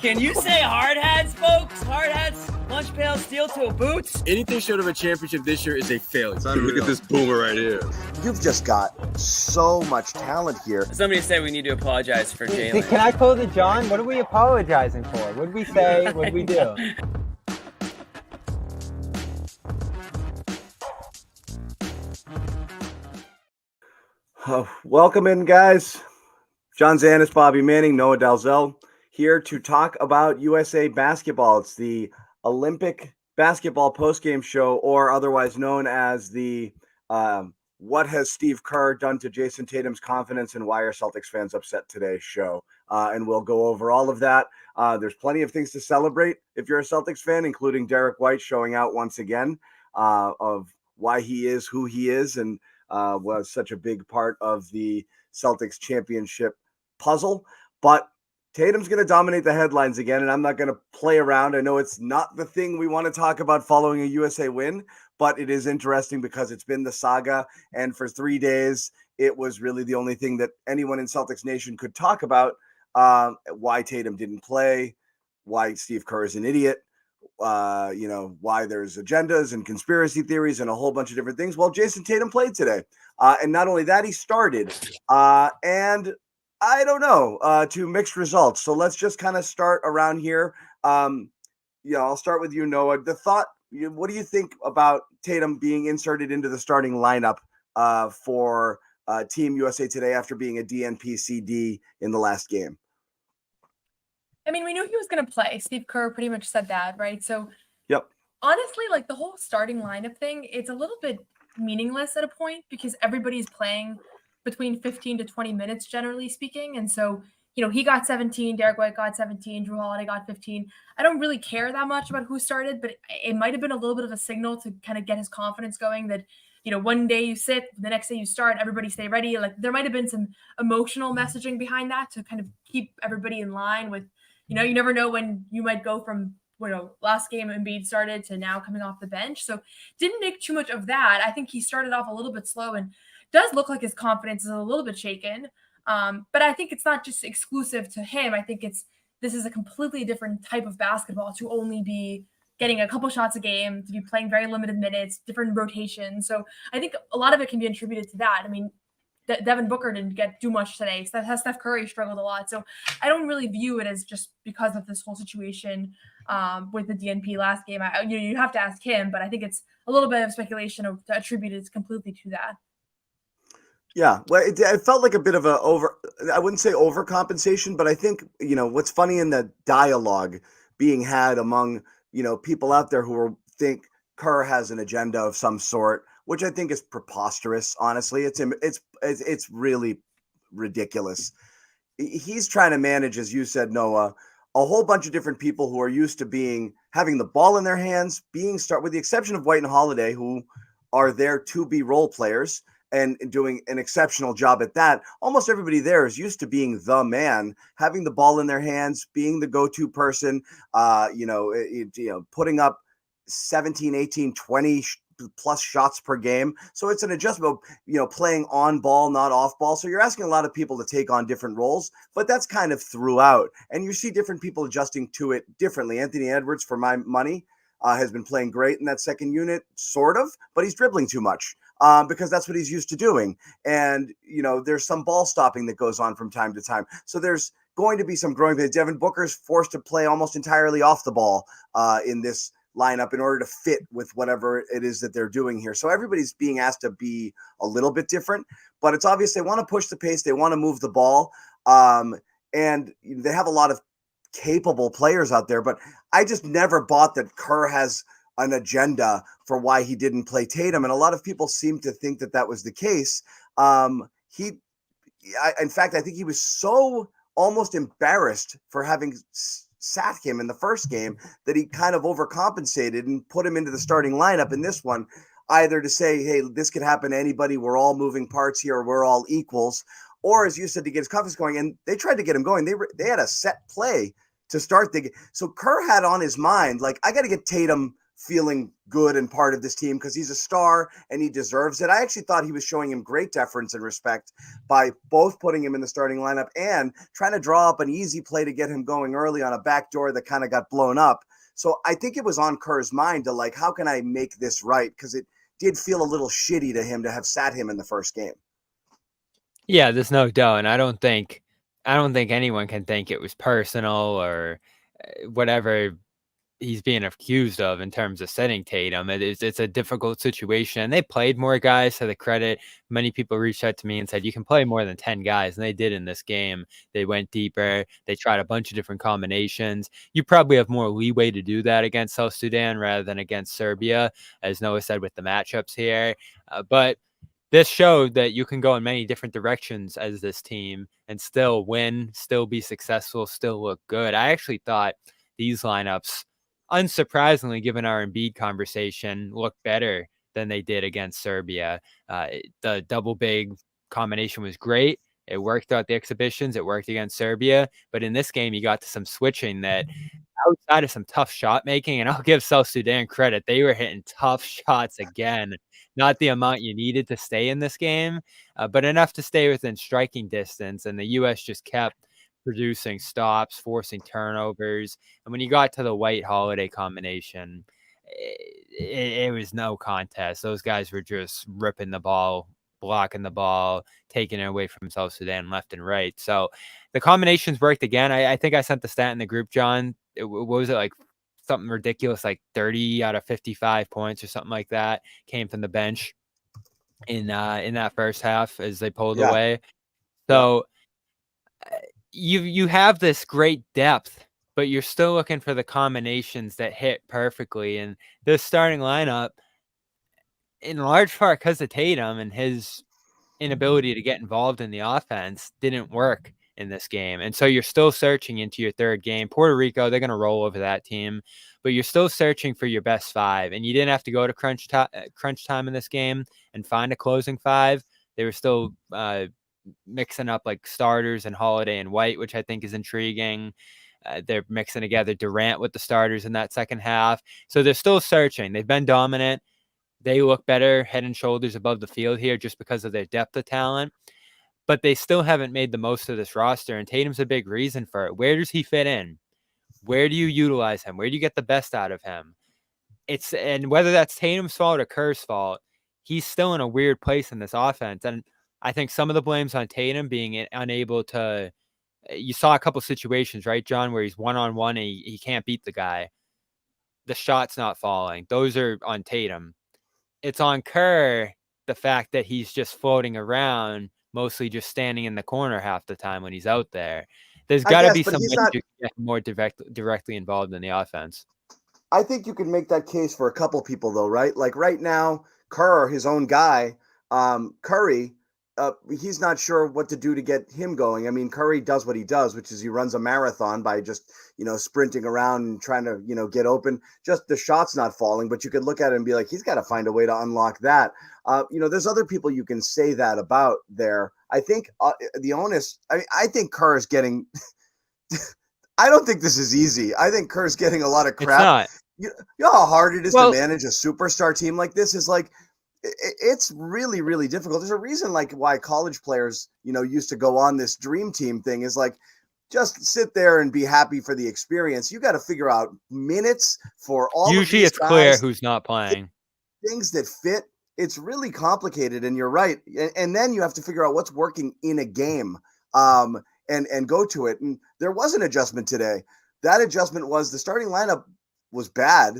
Can you say hard hats, folks? Hard hats, lunch pails, steel toe boots. Anything short of a championship this year is a failure. Look at this boomer right here. You've just got so much talent here. Somebody said we need to apologize for Jalen. Can I close it, John? What are we apologizing for? What did we say? What did we do? Welcome in, guys. John Zannis, Bobby Manning, Noa Dalzell here to talk about USA basketball. It's the Olympic basketball postgame show, or otherwise known as the What Has Steve Kerr Done to Jason Tatum's Confidence and Why Are Celtics Fans Upset Today show. And we'll go over all of that. There's plenty of things to celebrate if you're a Celtics fan, including Derek White showing out once again of why he is who he is and was such a big part of the Celtics championship puzzle. But Tatum's going to dominate the headlines again, and I'm not going to play around. I know it's not the thing we want to talk about following a USA win, but it is interesting because it's been the saga, and for 3 days, it was really the only thing that anyone in Celtics Nation could talk about, why Tatum didn't play, why Steve Kerr is an idiot, why there's agendas and conspiracy theories and a whole bunch of different things. Well, Jason Tatum played today. And not only that, he started. And I don't know, to mixed results. So let's just kind of start around here. I'll start with you, Noah. What do you think about Tatum being inserted into the starting lineup for Team USA today after being a DNP-CD in the last game? I mean, we knew he was going to play. Steve Kerr pretty much said that, right? So, yep. Honestly, like the whole starting lineup thing, it's a little bit meaningless at a point because everybody's playing between 15 to 20 minutes, generally speaking. And so, he got 17, Derek White got 17, Drew Holiday got 15. I don't really care that much about who started, but it might have been a little bit of a signal to kind of get his confidence going that, one day you sit, the next day you start, everybody stay ready. Like there might have been some emotional messaging behind that to kind of keep everybody in line with, you never know when you might go from, last game Embiid started to now coming off the bench. So didn't make too much of that. I think he started off a little bit slow and does look like his confidence is a little bit shaken. But I think it's not just exclusive to him. I think this is a completely different type of basketball to only be getting a couple shots a game, to be playing very limited minutes, different rotations. So I think a lot of it can be attributed to that. I mean, Devin Booker didn't do much today. Steph Curry struggled a lot. So I don't really view it as just because of this whole situation with the DNP last game. You have to ask him, but I think it's a little bit of speculation to attribute it completely to that. Yeah, well, it felt like a bit of I wouldn't say overcompensation, but I think, what's funny in the dialogue being had among, people out there who think Kerr has an agenda of some sort, which I think is preposterous. Honestly, it's really ridiculous. He's trying to manage, as you said, Noah, a whole bunch of different people who are used to having the ball in their hands, with the exception of White and Holiday, who are there to be role players and doing an exceptional job at that. Almost everybody there is used to being the man, having the ball in their hands, being the go-to person, putting up 17, 18, 20 plus shots per game. So it's an adjustment, playing on ball, not off ball. So you're asking a lot of people to take on different roles, but that's kind of throughout. And you see different people adjusting to it differently. Anthony Edwards, for my money, has been playing great in that second unit, sort of, but he's dribbling too much because that's what he's used to doing. And, there's some ball stopping that goes on from time to time. So there's going to be some growing pains. Devin Booker's forced to play almost entirely off the ball in this lineup in order to fit with whatever it is that they're doing here. So everybody's being asked to be a little bit different, but it's obvious they want to push the pace. They want to move the ball. And they have a lot of capable players out there, but I just never bought that Kerr has an agenda for why he didn't play Tatum. And a lot of people seem to think that was the case. In fact, I think he was so almost embarrassed for having sat him in the first game that he kind of overcompensated and put him into the starting lineup in this one, either to say, hey, this could happen to anybody. We're all moving parts here. We're all equals. Or, as you said, to get his confidence going. And they tried to get him going. They had a set play to start the game. So Kerr had on his mind, like, I got to get Tatum feeling good and part of this team because he's a star and he deserves it. I actually thought he was showing him great deference and respect by both putting him in the starting lineup and trying to draw up an easy play to get him going early on a backdoor that kind of got blown up. So I think it was on Kerr's mind to like, how can I make this right? Because it did feel a little shitty to him to have sat him in the first game. Yeah, there's no doubt, and I don't think anyone can think it was personal or whatever he's being accused of in terms of setting Tatum. It's a difficult situation. They played more guys, to the credit. Many people reached out to me and said, you can play more than 10 guys, and they did in this game. They went deeper. They tried a bunch of different combinations. You probably have more leeway to do that against South Sudan rather than against Serbia, as Noah said with the matchups here. But this showed that you can go in many different directions as this team and still win, still be successful, still look good. I actually thought these lineups, unsurprisingly, given our Embiid conversation, look better than they did against Serbia. The double big combination was great. It worked out the exhibitions. It worked against Serbia. But in this game, you got to some switching that outside of some tough shot making, and I'll give South Sudan credit. They were hitting tough shots again. Not the amount you needed to stay in this game, but enough to stay within striking distance. And the U.S. just kept producing stops, forcing turnovers. And when you got to the White Holiday combination, it was no contest. Those guys were just ripping the ball, blocking the ball, taking it away from South Sudan left and right. So the combinations worked again. I think I sent the stat in the group, John. What was it, like something ridiculous, like 30 out of 55 points or something like that came from the bench in that first half as they pulled away. So you have this great depth, but you're still looking for the combinations that hit perfectly. And this starting lineup, in large part because of Tatum and his inability to get involved in the offense, didn't work in this game. And so you're still searching into your third game. Puerto Rico, they're going to roll over that team, but you're still searching for your best five. And you didn't have to go to crunch time in this game and find a closing five. They were still mixing up like starters and Holiday and White, which I think is intriguing. They're mixing together Durant with the starters in that second half. So they're still searching. They've been dominant. They look better head and shoulders above the field here just because of their depth of talent. But they still haven't made the most of this roster, and Tatum's a big reason for it. Where does he fit in? Where do you utilize him? Where do you get the best out of him? And whether that's Tatum's fault or Kerr's fault, he's still in a weird place in this offense. And I think some of the blame's on Tatum being unable to. You saw a couple situations, right, John, where he's one-on-one and he can't beat the guy. The shot's not falling. Those are on Tatum. It's on Kerr, the fact that he's just floating around, mostly just standing in the corner half the time when he's out there. There's got to be some way to get more directly involved in the offense. I think you can make that case for a couple people, though, right? Like right now, Kerr, his own guy, Curry, he's not sure what to do to get him going. I mean, Curry does what he does, which is he runs a marathon by just, sprinting around and trying to, get open. Just the shot's not falling, but you could look at it and be like, he's got to find a way to unlock that. There's other people you can say that about there. I think the onus, I think Kerr is getting, I don't think this is easy. I think Kerr's getting a lot of crap. It's not. You know how hard it is to manage a superstar team like this? Is like, it's really, really difficult. There's a reason like why college players, used to go on this dream team thing is like, just sit there and be happy for the experience. You got to figure out minutes for all. Usually it's clear who's not playing. Things that fit. It's really complicated, and you're right. And then you have to figure out what's working in a game, and go to it. And there was an adjustment today. That adjustment was the starting lineup was bad,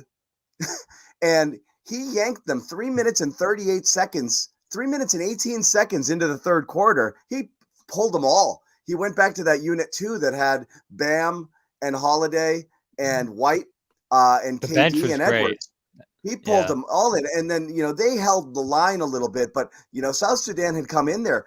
and he yanked them 3 minutes and 38 seconds, 3 minutes and 18 seconds into the third quarter. He pulled them all. He went back to that unit 2 that had Bam and Holiday and White and KD and Edwards. He pulled them all in. And then, they held the line a little bit, but, South Sudan had come in there.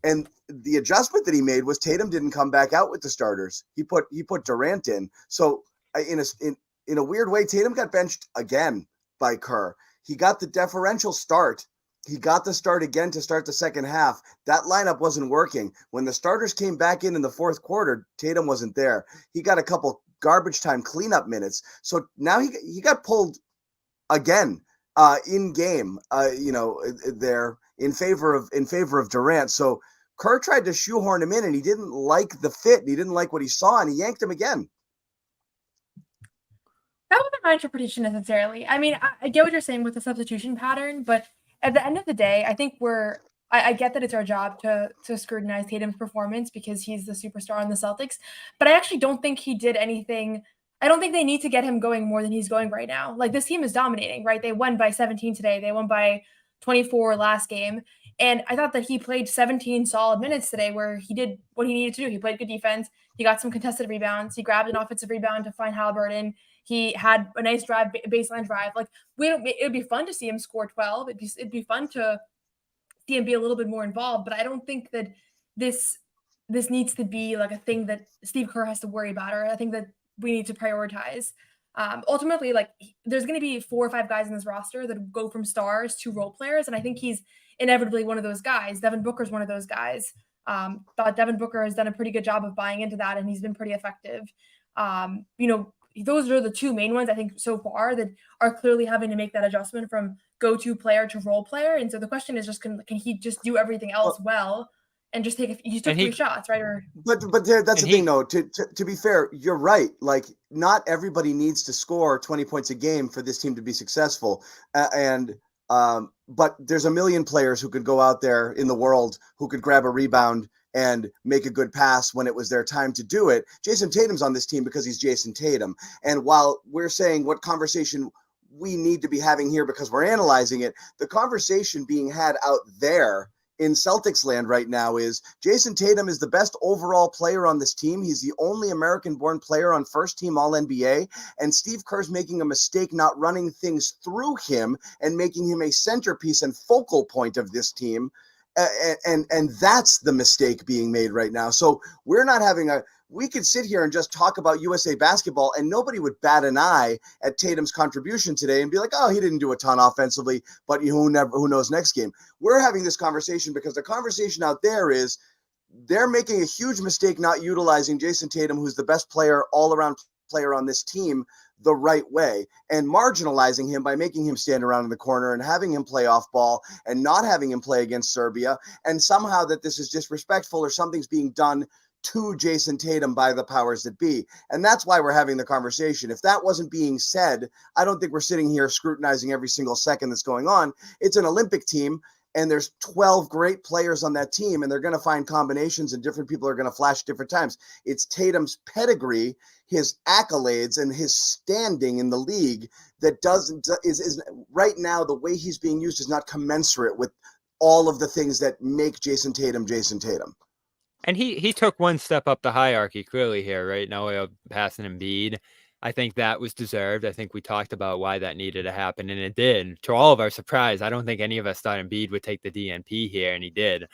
And the adjustment that he made was Tatum didn't come back out with the starters. He put Durant in. So in a weird way, Tatum got benched again by Kerr. He got the deferential start. He got the start again to start the second half. That lineup wasn't working. When the starters came back in the fourth quarter, Tatum wasn't there. He got a couple garbage time cleanup minutes. So now he got pulled again in game, there in favor of Durant. So Kerr tried to shoehorn him in, and he didn't like the fit. And he didn't like what he saw, and he yanked him again. That wasn't my interpretation necessarily. I mean, I get what you're saying with the substitution pattern, but at the end of the day, I think I get that it's our job to scrutinize Tatum's performance because he's the superstar on the Celtics, but I actually don't think he did anything. I don't think they need to get him going more than he's going right now. Like, this team is dominating, right? They won by 17 today. They won by 24 last game. And I thought that he played 17 solid minutes today where he did what he needed to do. He played good defense. He got some contested rebounds. He grabbed an offensive rebound to find Halliburton. He had a nice drive, baseline drive. Like, it would be fun to see him score 12. It'd be fun to see him be a little bit more involved. But I don't think that this needs to be like a thing that Steve Kerr has to worry about, or I think that we need to prioritize. Ultimately, like, there's going to be 4 or 5 guys in this roster that go from stars to role players, and I think he's inevitably one of those guys. Devin Booker's one of those guys. Thought Devin Booker has done a pretty good job of buying into that, and he's been pretty effective. Those are the 2 main ones I think so far that are clearly having to make that adjustment from go-to player to role player. And so the question is just, can he just do everything else well and just take he took 3 shots, right? But that's the thing, though. To be fair, you're right. Like, not everybody needs to score 20 points a game for this team to be successful. But there's a million players who could go out there in the world who could grab a rebound and make a good pass when it was their time to do it. Jason Tatum's on this team because he's Jason Tatum. And while we're saying what conversation we need to be having here because we're analyzing it, the conversation being had out there in Celtics land right now is Jason Tatum is the best overall player on this team. He's the only American-born player on first-team All-NBA, and Steve Kerr's making a mistake not running things through him and making him a centerpiece and focal point of this team. And that's the mistake being made right now. So we're not having we could sit here and just talk about USA basketball and nobody would bat an eye at Tatum's contribution today and be like, oh, he didn't do a ton offensively, but who knows next game. We're having this conversation because the conversation out there is they're making a huge mistake not utilizing Jason Tatum, who's the best player, all-around player on this team, the right way, and marginalizing him by making him stand around in the corner and having him play off ball and not having him play against Serbia, and somehow that this is disrespectful or something's being done to Jason Tatum by the powers that be. And that's why we're having the conversation. If that wasn't being said, I don't think we're sitting here scrutinizing every single second that's going on. It's an Olympic team, and there's 12 great players on that team, and they're going to find combinations, and different people are going to flash different times. It's Tatum's pedigree, his accolades, and his standing in the league that is right now, the way he's being used is not commensurate with all of the things that make Jason Tatum Jason Tatum. And he took one step up the hierarchy clearly here, right? Noa passing Embiid. I think that was deserved. I think we talked about why that needed to happen, and it did. To all of our surprise, I don't think any of us thought Embiid would take the DNP here, and he did.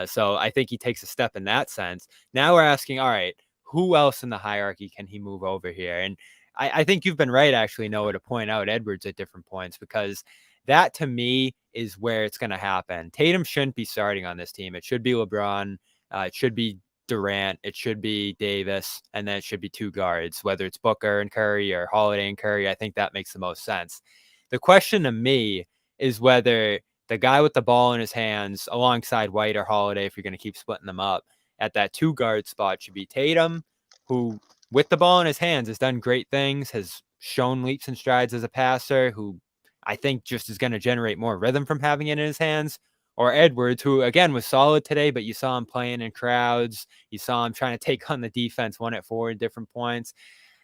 So I think he takes a step in that sense. Now we're asking, all right, who else in the hierarchy can he move over here? And I think you've been right, actually, Noah, to point out Edwards at different points, because that, to me, is where it's going to happen. Tatum shouldn't be starting on this team. It should be LeBron. It should be Durant, it should be Davis, and then it should be 2 guards, whether it's Booker and Curry or Holiday and Curry. I think that makes the most sense. The question to me is whether the guy with the ball in his hands alongside White or Holiday, if you're going to keep splitting them up, at that 2 guard spot should be Tatum, who with the ball in his hands has done great things, has shown leaps and strides as a passer, who I think just is going to generate more rhythm from having it in his hands. Or Edwards, who, again, was solid today, but you saw him playing in crowds. You saw him trying to take on the defense 1-at-4 at different points.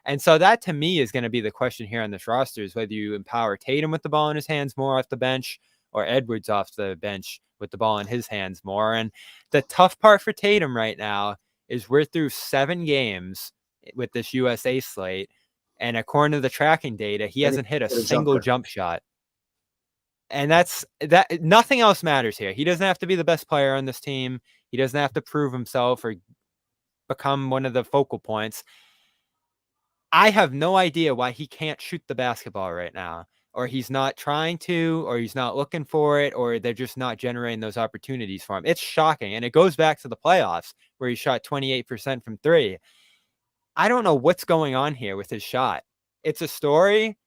And so that, to me, is going to be the question here on this roster, is whether you empower Tatum with the ball in his hands more off the bench, or Edwards off the bench with the ball in his hands more. And the tough part for Tatum right now is we're through 7 games with this USA slate, and according to the tracking data, he hasn't hit a single jump shot. And that nothing else matters here. He doesn't have to be the best player on this team. He doesn't have to prove himself or become one of the focal points. I have no idea why he can't shoot the basketball right now, or he's not trying to, or he's not looking for it, or they're just not generating those opportunities for him. It's shocking. And it goes back to the playoffs where he shot 28% from 3. I don't know what's going on here with his shot. It's a story,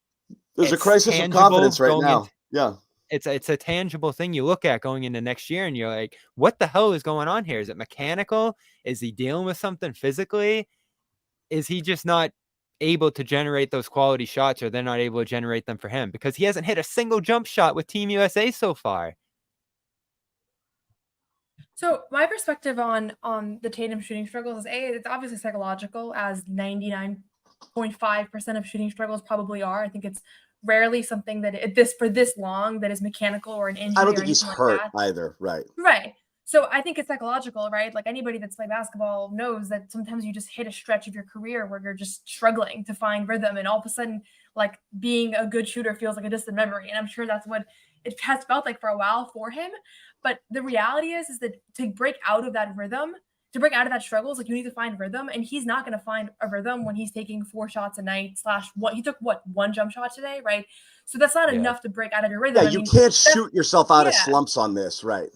There's a It's crisis of tangible confidence right going now. into- Yeah. It's a tangible thing you look at going into next year, and you're like, what the hell is going on here? Is it mechanical? Is he dealing with something physically? Is he just not able to generate those quality shots, or they're not able to generate them for him? Because he hasn't hit a single jump shot with Team USA so far. So my perspective on the Tatum shooting struggles is it's obviously psychological, as 99.5% of shooting struggles probably are. I think it's rarely something that for this long that is mechanical or an injury. I don't or think he's anything hurt like that. either. Right. Right. So I think it's psychological, right? Like anybody that's played basketball knows that sometimes you just hit a stretch of your career where you're just struggling to find rhythm, and all of a sudden, like being a good shooter feels like a distant memory. And I'm sure that's what it has felt like for a while for him. But the reality is that to break out of that rhythm, to break out of that struggles, like you need to find rhythm, and he's not going to find a rhythm when he's taking 4 shots a night / what he took 1 jump shot today, right? So that's not enough to break out of your rhythm. Yeah, you can't shoot yourself out of slumps on this, right?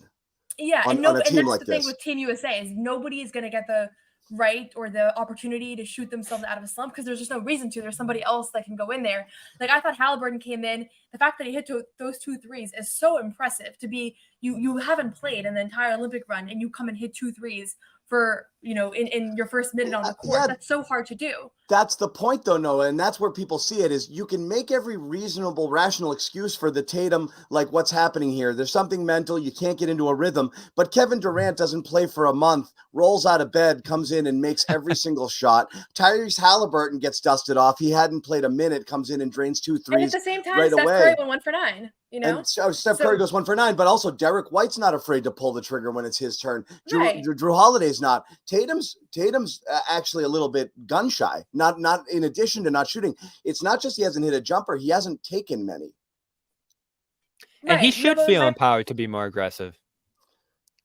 Yeah, on a team and that's like the thing this. with Team USA is nobody is going to get the right or the opportunity to shoot themselves out of a slump because there's just no reason to. There's somebody else that can go in there. Like I thought Halliburton came in. The fact that he hit those 2 threes is so impressive. To be you haven't played in the entire Olympic run and you come and hit 2 threes for in your first minute on the court. Yeah. That's so hard to do. That's the point, though, Noah, and that's where people see it is you can make every reasonable, rational excuse for the Tatum, like what's happening here. There's something mental. You can't get into a rhythm. But Kevin Durant doesn't play for a month, rolls out of bed, comes in and makes every single shot. Tyrese Halliburton gets dusted off. He hadn't played a minute, comes in and drains 2 threes And at the same time, right Steph away. Curry went 1 for 9. And Steph Curry goes 1 for 9, but also Derek White's not afraid to pull the trigger when it's his turn. Drew Holiday's not. Tatum's actually a little bit gun shy. Not in addition to not shooting. It's not just he hasn't hit a jumper; he hasn't taken many. And he should feel empowered to be more aggressive.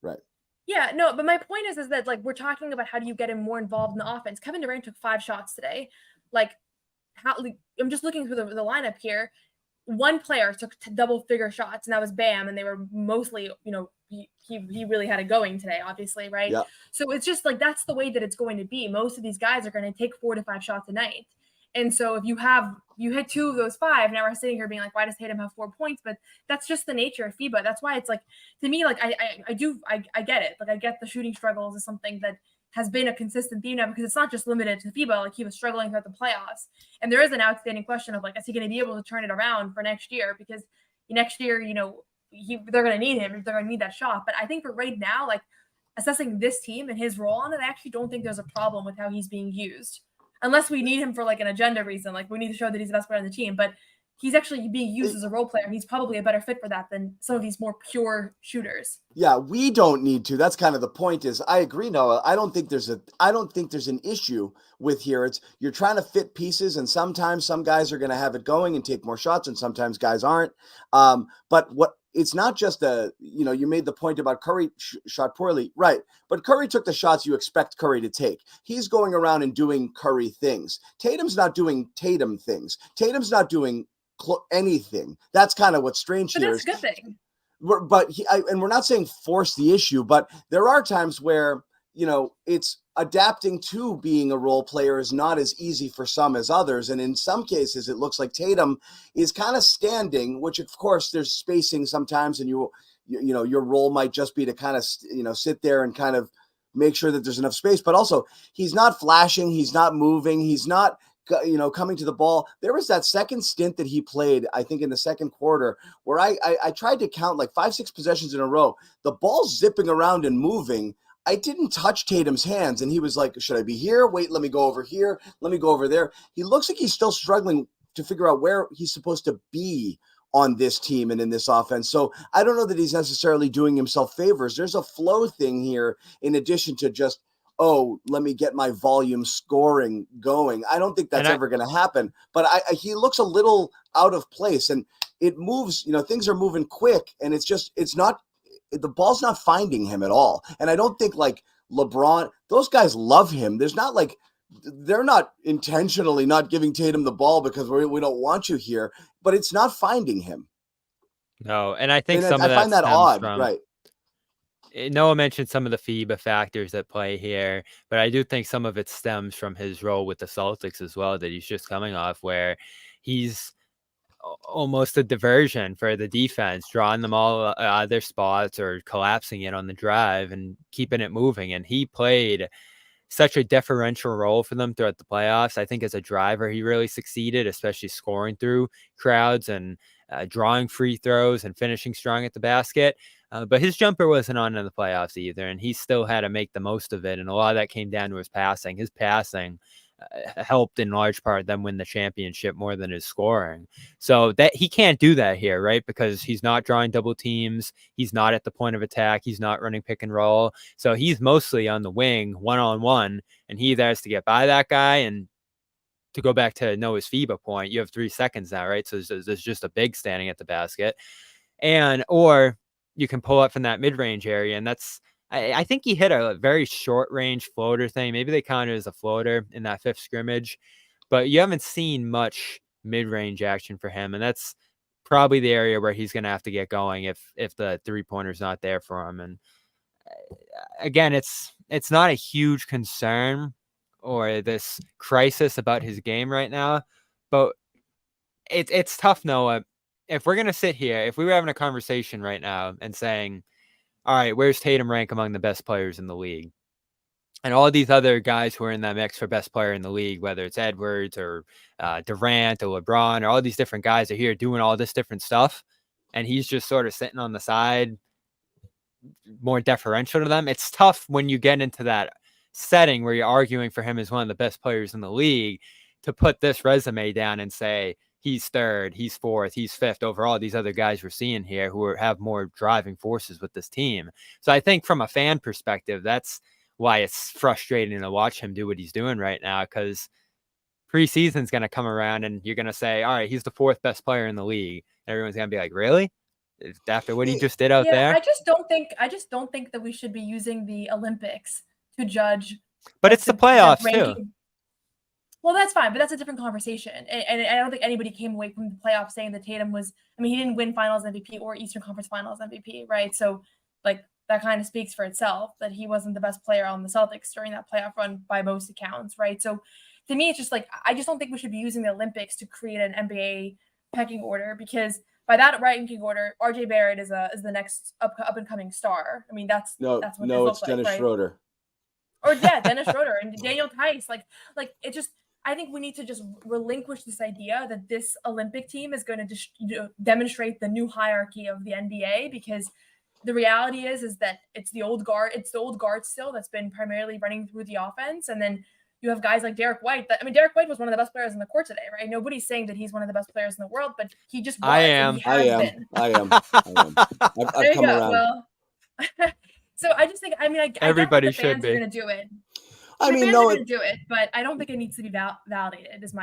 Right. Yeah, no, but my point is that like we're talking about how do you get him more involved in the offense. Kevin Durant took 5 shots today. Like, I'm just looking through the lineup here. One player took double-figure shots, and that was Bam, and they were mostly, he really had it going today, obviously, right? Yeah. So it's just like that's the way that it's going to be. Most of these guys are going to take 4 to 5 shots a night, and so if you hit 2 of those 5, now we're sitting here being like, why does Tatum have 4 points? But that's just the nature of FIBA. That's why it's like to me, like I get it. Like I get the shooting struggles is something that has been a consistent theme now because it's not just limited to FIBA. Like he was struggling throughout the playoffs. And there is an outstanding question of like, is he going to be able to turn it around for next year? Because next year, they're going to need him if they're going to need that shot. But I think for right now, like assessing this team and his role on it, I actually don't think there's a problem with how he's being used. Unless we need him for like an agenda reason. Like we need to show that he's the best player on the team. But he's actually being used as a role player. He's probably a better fit for that than some of these more pure shooters. Yeah, we don't need to. That's kind of the point is I agree, Noah. I don't think there's an issue with here. It's you're trying to fit pieces, and sometimes some guys are going to have it going and take more shots, and sometimes guys aren't. But it's not just you made the point about Curry shot poorly, right? But Curry took the shots you expect Curry to take. He's going around and doing Curry things. Tatum's not doing Tatum things. Tatum's not doing anything. That's kind of what's strange here. That's a good thing. But we're not saying force the issue, but there are times where, it's adapting to being a role player is not as easy for some as others. And in some cases, it looks like Tatum is kind of standing, which of course there's spacing sometimes. And your role might just be to kind of, sit there and kind of make sure that there's enough space, but also he's not flashing. He's not moving. He's not, coming to the ball. There was that second stint that he played, I think in the second quarter, where I tried to count like 5-6 possessions in a row. The ball's zipping around and moving. I didn't touch Tatum's hands. And he was like, should I be here? Wait, let me go over here. Let me go over there. He looks like he's still struggling to figure out where he's supposed to be on this team and in this offense. So I don't know that he's necessarily doing himself favors. There's a flow thing here in addition to just, let me get my volume scoring going. I don't think that's ever going to happen, but he looks a little out of place and it moves, things are moving quick and the ball's not finding him at all. And I don't think like LeBron, those guys love him. They're not intentionally not giving Tatum the ball because we don't want you here, but it's not finding him. No. And I think I find that odd, right? Noah mentioned some of the FIBA factors that play here, but I do think some of it stems from his role with the Celtics as well, that he's just coming off where he's almost a diversion for the defense, drawing them all out of their spots or collapsing it on the drive and keeping it moving. And he played such a differential role for them throughout the playoffs. I think as a driver, he really succeeded, especially scoring through crowds and drawing free throws and finishing strong at the basket. But his jumper wasn't on in the playoffs either, and he still had to make the most of it. And a lot of that came down to his passing. His passing helped in large part them win the championship more than his scoring. So that he can't do that here, right? Because he's not drawing double teams. He's not at the point of attack. He's not running pick and roll. So he's mostly on the wing, one-on-one, and he either has to get by that guy. And to go back to Noah's FIBA point, you have 3 seconds now, right? So there's just a big standing at the basket. Or you can pull up from that mid-range area, and I think he hit a very short-range floater thing. Maybe they counted it as a floater in that 5th scrimmage, but you haven't seen much mid-range action for him, and that's probably the area where he's going to have to get going if the three-pointer's not there for him. And again, it's not a huge concern or this crisis about his game right now, but it's tough, Noah. If we're going to sit here, if we were having a conversation right now and saying, all right, where's Tatum rank among the best players in the league? And all these other guys who are in that mix for best player in the league, whether it's Edwards or Durant or LeBron or all these different guys are here doing all this different stuff, and he's just sort of sitting on the side, more deferential to them. It's tough when you get into that setting where you're arguing for him as one of the best players in the league to put this resume down and say, he's 3rd, he's 4th, he's 5th over all these other guys we're seeing here who have more driving forces with this team. So I think from a fan perspective, that's why it's frustrating to watch him do what he's doing right now, because preseason's going to come around and you're going to say, all right, he's the 4th best player in the league. Everyone's going to be like, really? After what he just did out there? I just don't think that we should be using the Olympics to judge. But it's the playoffs too. Well, that's fine, but that's a different conversation. And I don't think anybody came away from the playoffs saying that Tatum was, he didn't win Finals MVP or Eastern Conference Finals MVP, right? So, like, that kind of speaks for itself that he wasn't the best player on the Celtics during that playoff run by most accounts, right? So, to me, it's just like, I just don't think we should be using the Olympics to create an NBA pecking order, because by that ranking order, RJ Barrett is the next up and coming star. That's what it's Dennis like, Schroeder. Or Dennis Schroeder and Daniel Tice. Like it just. I think we need to just relinquish this idea that this Olympic team is going to demonstrate the new hierarchy of the NBA, because the reality is that it's the old guard still that's been primarily running through the offense, and then you have guys like Derek White. Derek White was one of the best players on the court today, right? Nobody's saying that he's one of the best players in the world, but he just was. I am. I've come around. Well, so I just think, I everybody should be going to do it. Fans are going to do it, but I don't think it needs to be validated. It's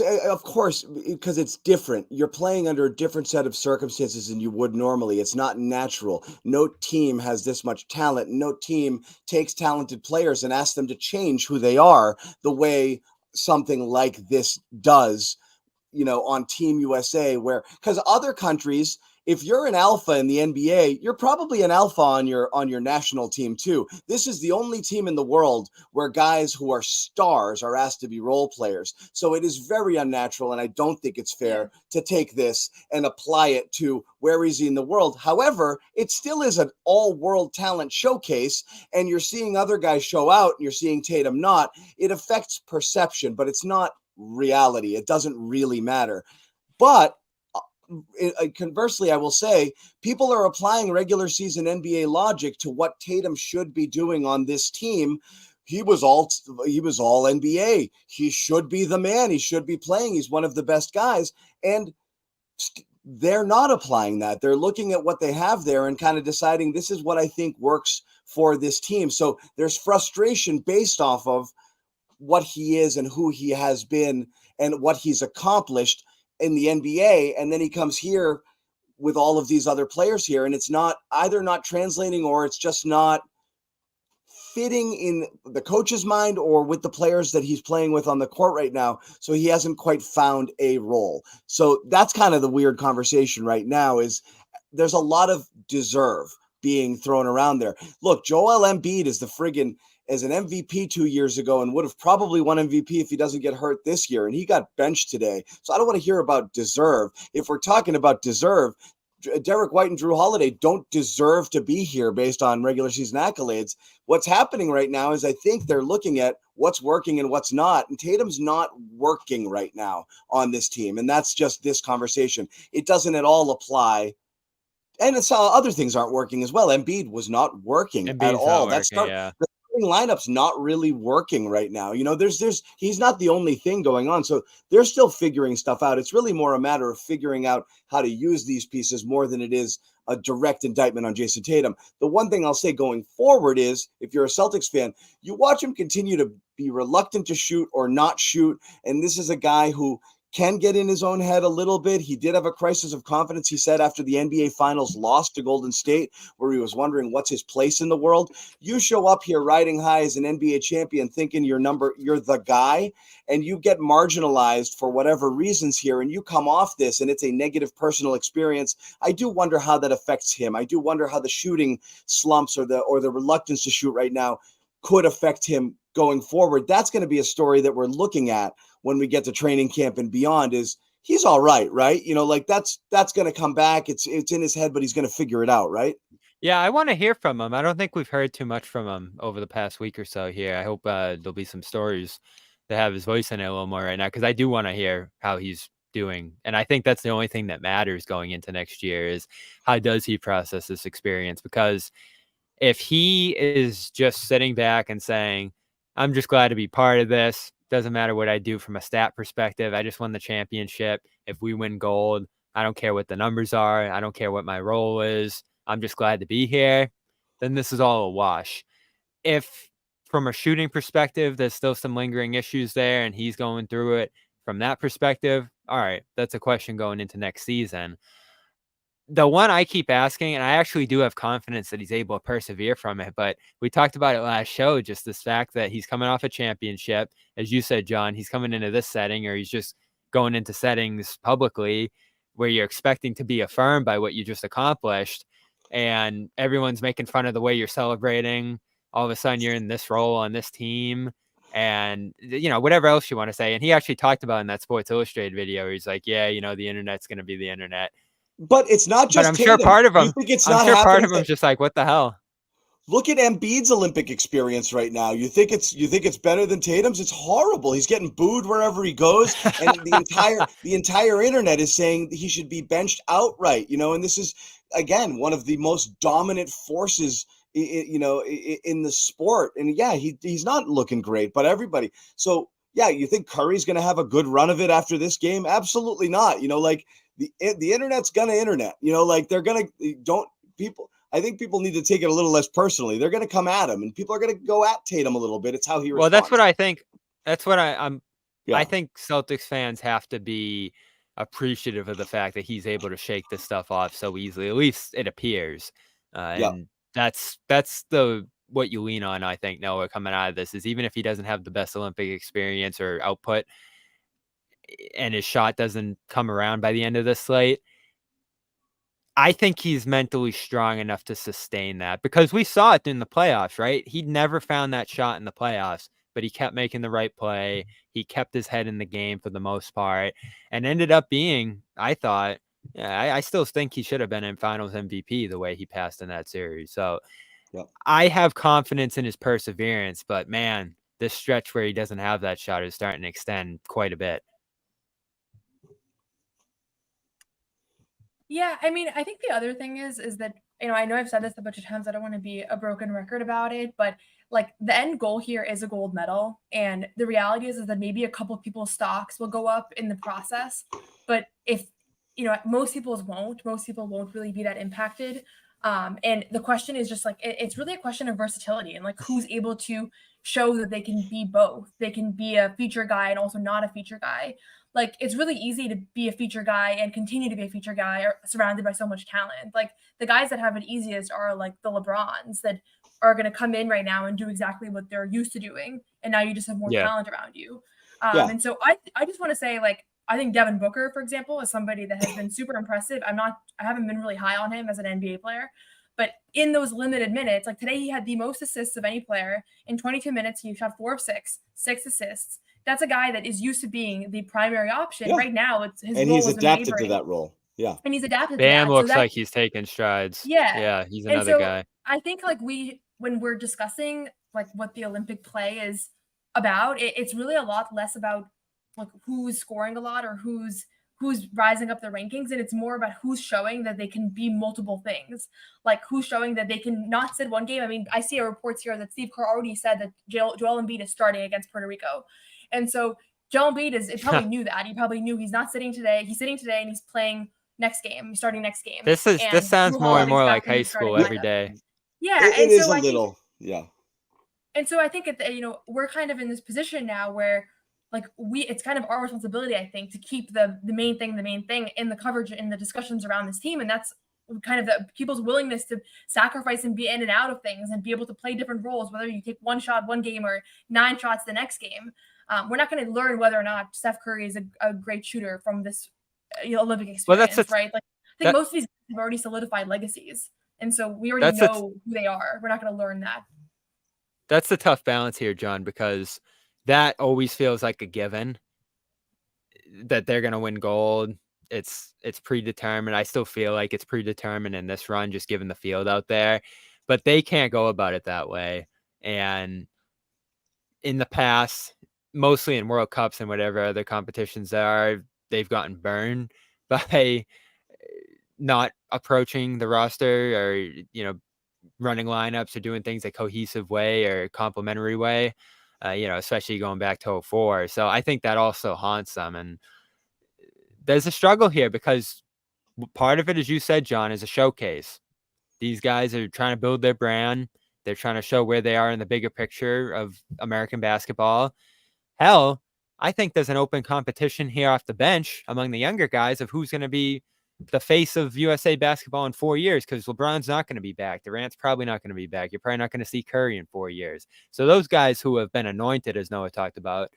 of course, because it's different. You're playing under a different set of circumstances than you would normally. It's not natural. No team has this much talent. No team takes talented players and asks them to change who they are the way something like this does, on Team USA, because other countries, if you're an alpha in the NBA, you're probably an alpha on your national team too. This is the only team in the world where guys who are stars are asked to be role players. So it is very unnatural, and I don't think it's fair to take this and apply it to where is he in the world. However, it still is an all-world talent showcase, and you're seeing other guys show out, and you're seeing Tatum not. It affects perception, but it's not reality. It doesn't really matter. But conversely, I will say people are applying regular season NBA logic to what Tatum should be doing on this team. He was all NBA. He should be the man. He should be playing. He's one of the best guys. And they're not applying that. They're looking at what they have there and kind of deciding this is what I think works for this team. So there's frustration based off of what he is and who he has been and what he's accomplished in the NBA, and then he comes here with all of these other players here, and it's not translating, or it's just not fitting in the coach's mind or with the players that he's playing with on the court right now. So he hasn't quite found a role. So that's kind of the weird conversation right now, is there's a lot of deserve being thrown around there. Look, Joel Embiid is the friggin' as an MVP 2 years ago and would have probably won MVP if he doesn't get hurt this year. And he got benched today. So I don't want to hear about deserve. If we're talking about deserve, Derek White and Drew Holiday don't deserve to be here based on regular season accolades. What's happening right now is I think they're looking at what's working and what's not. And Tatum's not working right now on this team. And that's just this conversation. It doesn't at all apply. And it's other things aren't working as well. Embiid was not working at all. The starting lineup's not really working right now. You know, he's not the only thing going on. So they're still figuring stuff out. It's really more a matter of figuring out how to use these pieces more than it is a direct indictment on Jason Tatum. The one thing I'll say going forward is, if you're a Celtics fan, you watch him continue to be reluctant to shoot or not shoot. And this is a guy who can get in his own head a little bit. He did have a crisis of confidence, he said, after the NBA Finals loss to Golden State, where he was wondering what's his place in the world. You show up here riding high as an NBA champion thinking you're the guy, and you get marginalized for whatever reasons here, and you come off this and it's a negative personal experience. I do wonder how that affects him. I do wonder how the shooting slumps or the reluctance to shoot right now could affect him going forward. That's going to be a story that we're looking at when we get to training camp and beyond. Is he's all right? You know, like that's going to come back. It's in his head, but he's going to figure it out, right? Yeah, I want to hear from him. I don't think we've heard too much from him over the past week or so here. I hope there'll be some stories to have his voice in it a little more right now, because I do want to hear how he's doing. And I think that's the only thing that matters going into next year is how does he process this experience? Because if he is just sitting back and saying, I'm just glad to be part of this, doesn't matter what I do from a stat perspective, I just won the championship. If we win gold, I don't care what the numbers are. I don't care what my role is. I'm just glad to be here. Then this is all a wash. If from a shooting perspective, there's still some lingering issues there and he's going through it from that perspective, all right, that's a question going into next season. The one I keep asking, and I actually do have confidence that he's able to persevere from it, but we talked about it last show, just this fact that he's coming off a championship. As you said, John, he's coming into this setting, or he's just going into settings publicly where you're expecting to be affirmed by what you just accomplished. And everyone's making fun of the way you're celebrating. All of a sudden you're in this role on this team and, you know, whatever else you want to say. And he actually talked about in that Sports Illustrated video, he's like, yeah, you know, the internet's going to be the internet. But it's not just. But I'm sure part of him. I'm sure part of him's just like, what the hell? Look at Embiid's Olympic experience right now. You think it's better than Tatum's? It's horrible. He's getting booed wherever he goes, and the entire internet is saying he should be benched outright. You know, and this is again one of the most dominant forces, you know, in the sport. And yeah, he's not looking great, but everybody. So yeah, you think Curry's going to have a good run of it after this game? Absolutely not. You know, like. The internet's gonna internet, you know, like I think people need to take it a little less personally. They're gonna come at him and people are gonna go at Tatum a little bit. It's how he responds. Well, that's what I think. That's what I think Celtics fans have to be appreciative of the fact that he's able to shake this stuff off so easily. At least it appears. And that's what you lean on, I think, Noah, coming out of this, is even if he doesn't have the best Olympic experience or output, and his shot doesn't come around by the end of the slate, I think he's mentally strong enough to sustain that, because we saw it in the playoffs, right? He never found that shot in the playoffs, but he kept making the right play. He kept his head in the game for the most part and ended up being, I thought, I still think he should have been in finals MVP the way he passed in that series. So I have confidence in his perseverance, but man, this stretch where he doesn't have that shot is starting to extend quite a bit. Yeah, I mean, I think the other thing is that, you know I've said this a bunch of times. I don't want to be a broken record about it, but like the end goal here is a gold medal. And the reality is that maybe a couple of people's stocks will go up in the process. But if, most people won't really be that impacted. And the question is just like, it's really a question of versatility and like who's able to show that they can be both. They can be a feature guy and also not a feature guy. Like, it's really easy to be a feature guy and continue to be a feature guy or surrounded by so much talent. Like, the guys that have it easiest are like the LeBrons that are going to come in right now and do exactly what they're used to doing. And now you just have more talent around you. And so I just want to say, like, I think Devin Booker, for example, is somebody that has been super impressive. I haven't been really high on him as an NBA player, But in those limited minutes, like today, he had the most assists of any player. In 22 minutes, he shot 4 of 6 assists. That's a guy that is used to being the primary option. Yeah. Right now, his And role he's is adapted to wavering. that role. Yeah. And he's adapted to Bam that. looks so like he's taking strides. Yeah. He's And another so guy. I think like when we're discussing like what the Olympic play is about, it's really a lot less about like who's scoring a lot or who's rising up the rankings, and it's more about who's showing that they can be multiple things. Like who's showing that they can not sit one game. I mean, I see reports here that Steve Kerr already said that Joel Embiid is starting against Puerto Rico, and so Joel Embiid probably knew that. He probably knew he's not sitting today. He's sitting today and he's playing next game. He's starting next game. This sounds more and more like high school every day. Yeah, It is a little. Yeah. And so I think we're kind of in this position now where like it's kind of our responsibility, I think, to keep the main thing in the coverage in the discussions around this team. And that's kind of the people's willingness to sacrifice and be in and out of things and be able to play different roles, whether you take one shot one game or 9 shots the next game. We're not going to learn whether or not Steph Curry is a great shooter from this Olympic experience, right? Like I think most of these guys have already solidified legacies. And so we already know who they are. We're not going to learn that. That's the tough balance here, John, because that always feels like a given that they're going to win gold. It's predetermined. I still feel like it's predetermined in this run, just given the field out there, but they can't go about it that way. And in the past, mostly in World Cups and whatever other competitions there are, they've gotten burned by not approaching the roster or, running lineups or doing things a cohesive way or complementary way, especially going back to 2004. So I think that also haunts them. And there's a struggle here because part of it, as you said, John, is a showcase. These guys are trying to build their brand. They're trying to show where they are in the bigger picture of American basketball. Hell, I think there's an open competition here off the bench among the younger guys of who's going to be the face of USA basketball in 4 years, because LeBron's not going to be back. Durant's probably not going to be back. You're probably not going to see Curry in 4 years. So those guys who have been anointed, as Noah talked about,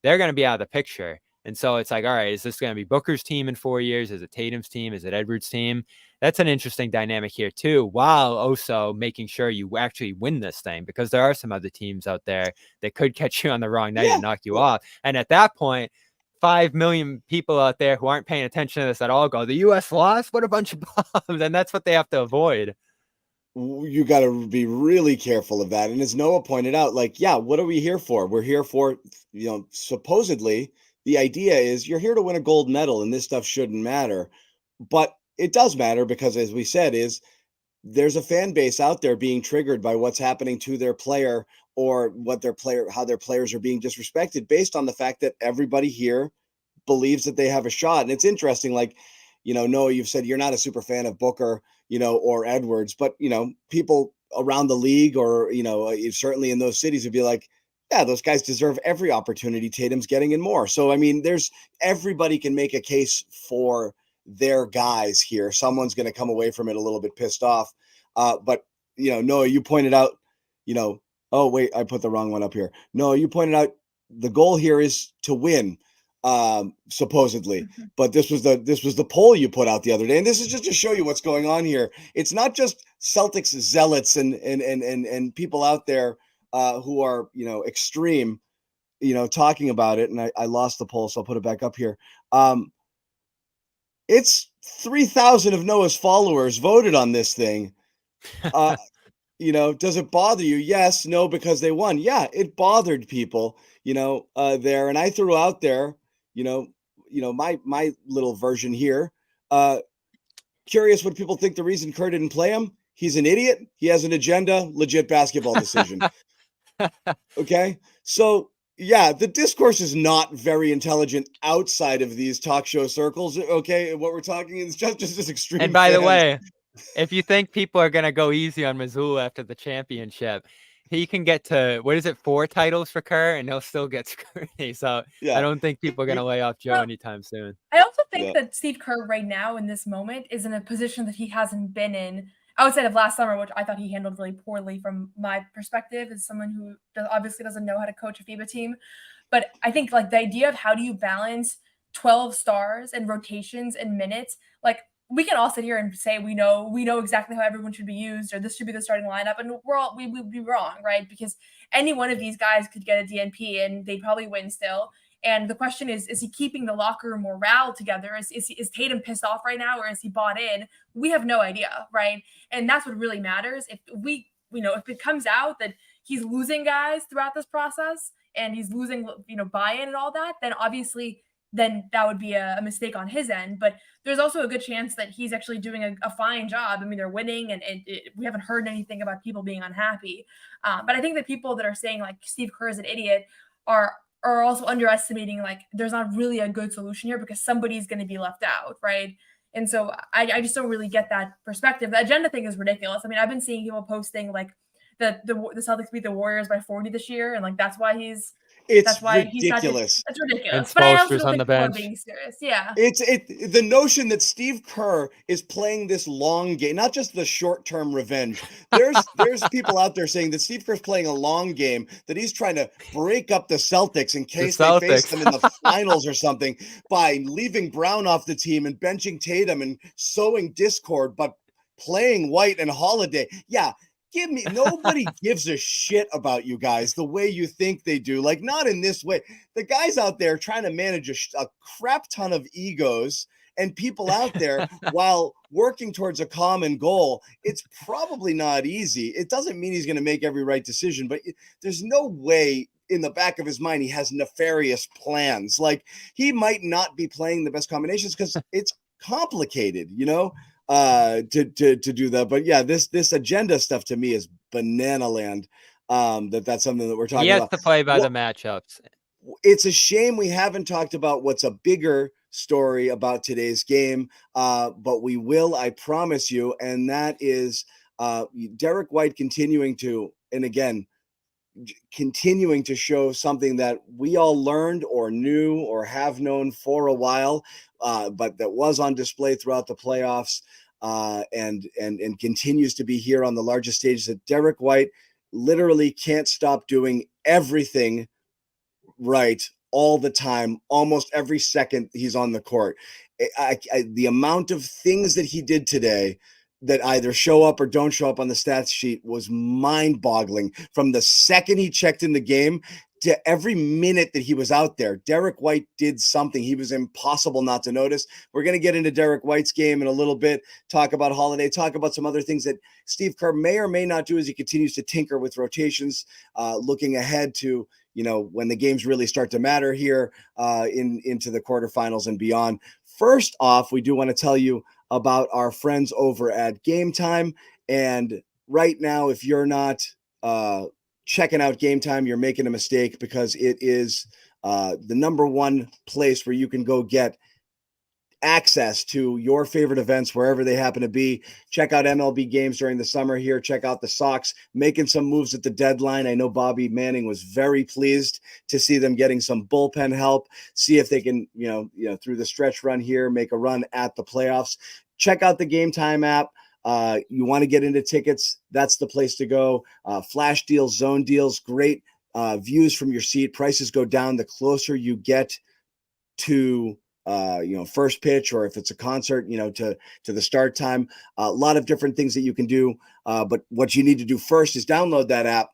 they're going to be out of the picture. And so it's like, all right, is this going to be Booker's team in 4 years? Is it Tatum's team? Is it Edwards' team? That's an interesting dynamic here too, while also making sure you actually win this thing, because there are some other teams out there that could catch you on the wrong night and knock you off. And at that point, 5 million people out there who aren't paying attention to this at all go, the U.S. lost? What a bunch of bombs. And that's what they have to avoid. You got to be really careful of that. And as Noah pointed out, like, yeah, what are we here for? We're here for, supposedly the idea is you're here to win a gold medal and this stuff shouldn't matter. But it does matter because, as we said, there's a fan base out there being triggered by what's happening to their player or how their players are being disrespected based on the fact that everybody here believes that they have a shot. And it's interesting, like, Noah, you've said you're not a super fan of Booker, or Edwards, but, people around the league or, certainly in those cities would be like, yeah, those guys deserve every opportunity. Tatum's getting in more. So, I mean, everybody can make a case for their guys here. Someone's going to come away from it a little bit pissed off. But, Noah, you pointed out, oh, wait, I put the wrong one up here. No, you pointed out the goal here is to win, supposedly. Mm-hmm. But this was the poll you put out the other day. And this is just to show you what's going on here. It's not just Celtics zealots and people out there who are, extreme, talking about it. And I lost the poll, so I'll put it back up here. It's 3,000 of Noah's followers voted on this thing. Does it bother you? Yes, no, because they won. Yeah, it bothered people, there. And I threw out there, my little version here. Curious what people think the reason Kerr didn't play him. He's an idiot. He has an agenda, legit basketball decision. Okay. So yeah, the discourse is not very intelligent outside of these talk show circles. Okay. What we're talking is just this extreme. And by the way, if you think people are going to go easy on Mazzulla after the championship, he can get to, 4 titles for Kerr, and he'll still get scrutiny. So yeah. I don't think people are going to lay off Joe anytime soon. I also think that Steve Kerr right now in this moment is in a position that he hasn't been in outside of last summer, which I thought he handled really poorly from my perspective as someone who obviously doesn't know how to coach a FIBA team. But I think like the idea of how do you balance 12 stars and rotations and minutes, like we can all sit here and say we know exactly how everyone should be used, or this should be the starting lineup, and we would be wrong, right? Because any one of these guys could get a DNP and they'd probably win still. And the question is he keeping the locker room morale together? Is Tatum pissed off right now, or is he bought in? We have no idea, right? And that's what really matters. If if it comes out that he's losing guys throughout this process and he's losing, buy-in and all that, then obviously then that would be a mistake on his end. But there's also a good chance that he's actually doing a fine job. I mean, they're winning, and we haven't heard anything about people being unhappy. But I think that people that are saying like Steve Kerr is an idiot are also underestimating, like, there's not really a good solution here because somebody's going to be left out, right? And so I just don't really get that perspective. The agenda thing is ridiculous. I mean, I've been seeing people posting like the Celtics beat the Warriors by 40 this year, and like that's why he's ridiculous. It's ridiculous. And But I also posters don't on think the people are bench. being serious. Yeah. The notion that Steve Kerr is playing this long game, not just the short-term revenge. There's people out there saying that Steve Kerr's playing a long game, that he's trying to break up the Celtics in case they face them in the finals or something by leaving Brown off the team and benching Tatum and sowing discord, but playing White and Holiday. Yeah. Nobody gives a shit about you guys the way you think they do. Like, not in this way. The guys out there trying to manage a crap ton of egos and people out there while working towards a common goal. It's probably not easy. It doesn't mean he's going to make every right decision, but there's no way in the back of his mind he has nefarious plans. Like, he might not be playing the best combinations because it's complicated, to do that. But yeah, this agenda stuff to me is banana land. That's something that we're talking about. He has to play by the matchups. It's a shame we haven't talked about what's a bigger story about today's game, but we will, I promise you, and that is Derek White continuing to show something that we all learned or knew or have known for a while, but that was on display throughout the playoffs, and continues to be here on the largest stage, that Derek White literally can't stop doing everything right all the time, almost every second he's on the court. The amount of things that he did today that either show up or don't show up on the stats sheet was mind-boggling. From the second he checked in the game to every minute that he was out there, Derek White did something. He was impossible not to notice. We're going to get into Derek White's game in a little bit, talk about Holiday, talk about some other things that Steve Kerr may or may not do as he continues to tinker with rotations, looking ahead to, when the games really start to matter here into the quarterfinals and beyond. First off, we do want to tell you about our friends over at Game Time. And right now, if you're not checking out Game Time, you're making a mistake, because it is the number one place where you can go get access to your favorite events wherever they happen to be. Check out MLB games during the summer here. Check out the Sox making some moves at the deadline. I know Bobby Manning was very pleased to see them getting some bullpen help. See if they can, through the stretch run here, make a run at the playoffs. Check out the Game Time app. You want to get into tickets, that's the place to go. Flash deals, zone deals, great views from your seat. Prices go down the closer you get to first pitch, or if it's a concert, to the start time. A lot of different things that you can do. But what you need to do first is download that app.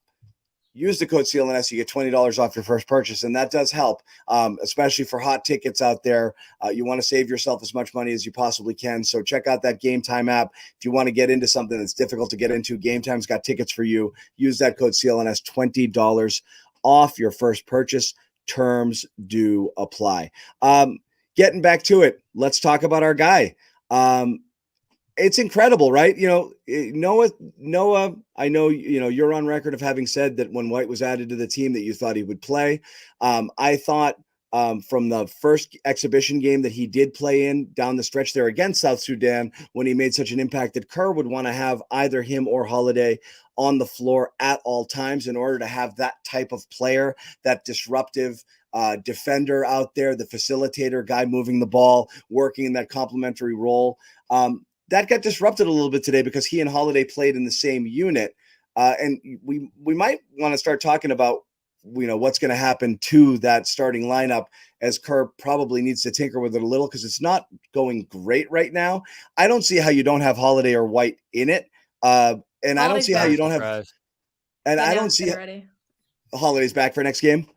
Use the code CLNS, you get $20 off your first purchase, and that does help, especially for hot tickets out there. You want to save yourself as much money as you possibly can, so check out that Game Time app. If you want to get into something that's difficult to get into, Game Time's got tickets for you. Use that code CLNS, $20 off your first purchase. Terms do apply. Getting back to it, let's talk about our guy. It's incredible, right? Noah, I know, you're on record of having said that when White was added to the team that you thought he would play. I thought from the first exhibition game that he did play in down the stretch there against South Sudan, when he made such an impact, that Kerr would want to have either him or Holiday on the floor at all times in order to have that type of player, that disruptive defender out there, the facilitator guy moving the ball, working in that complementary role. That got disrupted a little bit today because he and Holiday played in the same unit. And we might want to start talking about what's going to happen to that starting lineup, as Kerr probably needs to tinker with it a little because it's not going great right now. I don't see how you don't have Holiday or White in it. And I don't see how you don't have, and I don't see Holiday's back for next game.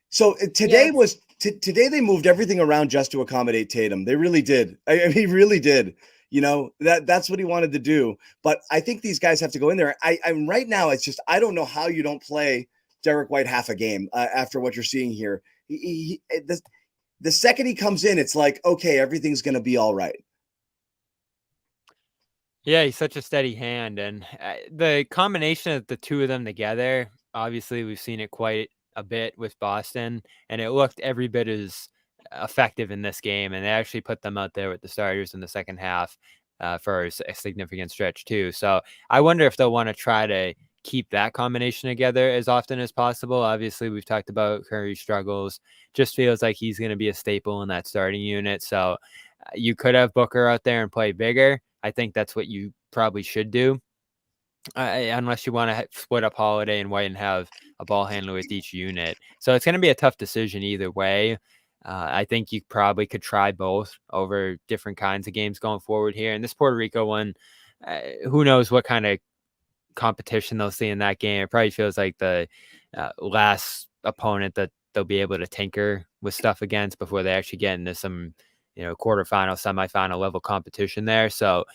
So today today they moved everything around just to accommodate Tatum. They really did. I mean, he really did. That's what he wanted to do. But I think these guys have to go in there. I'm right now. It's just I don't know how you don't play Derek White half a game after what you're seeing here. The second he comes in, it's like, okay, everything's going to be all right. Yeah, he's such a steady hand, and the combination of the two of them together, obviously we've seen it quite a bit with Boston, and it looked every bit as effective in this game, and they actually put them out there with the starters in the second half for a significant stretch too. So I wonder if they'll want to try to keep that combination together as often as possible. Obviously, we've talked about Curry's struggles. Just feels like he's going to be a staple in that starting unit. So you could have Booker out there and play bigger. I think that's what you probably should do, unless you want to split up Holiday and White and have a ball handler with each unit. So it's going to be a tough decision either way. I think you probably could try both over different kinds of games going forward here. And this Puerto Rico one, who knows what kind of competition they'll see in that game. It probably feels like the last opponent that they'll be able to tinker with stuff against before they actually get into some quarterfinal, semifinal level competition there. So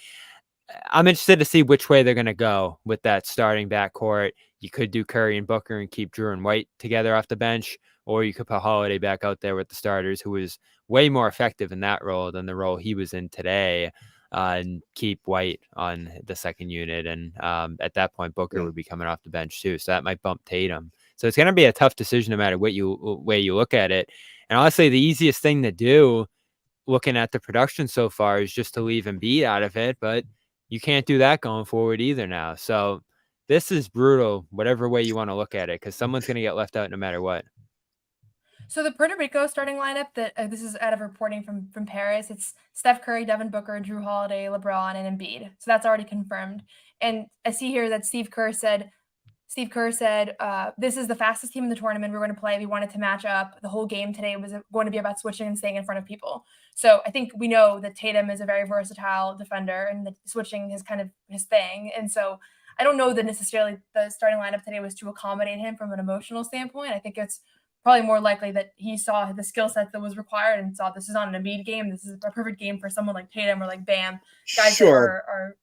I'm interested to see which way they're going to go with that starting backcourt. You could do Curry and Booker and keep Drew and White together off the bench, or you could put Holiday back out there with the starters, who was way more effective in that role than the role he was in today, and keep White on the second unit. And at that point, Booker would be coming off the bench too. So that might bump Tatum. So it's going to be a tough decision no matter way you look at it. And honestly, the easiest thing to do, looking at the production so far, is just to leave Embiid out of it, but you can't do that going forward either now. So this is brutal, whatever way you want to look at it, because someone's going to get left out no matter what. So the Puerto Rico starting lineup, that this is out of reporting from Paris, it's Steph Curry, Devin Booker, Drew Holiday, LeBron, and Embiid. So that's already confirmed. And I see here that Steve Kerr said, this is the fastest team in the tournament we're going to play. We wanted to match up. The whole game today was going to be about switching and staying in front of people. So I think we know that Tatum is a very versatile defender, and that switching is kind of his thing. And so I don't know that necessarily the starting lineup today was to accommodate him from an emotional standpoint. I think it's probably more likely that he saw the skill set that was required and saw this is not an Embiid game. This is a perfect game for someone like Tatum or like Bam. Guys sure. that are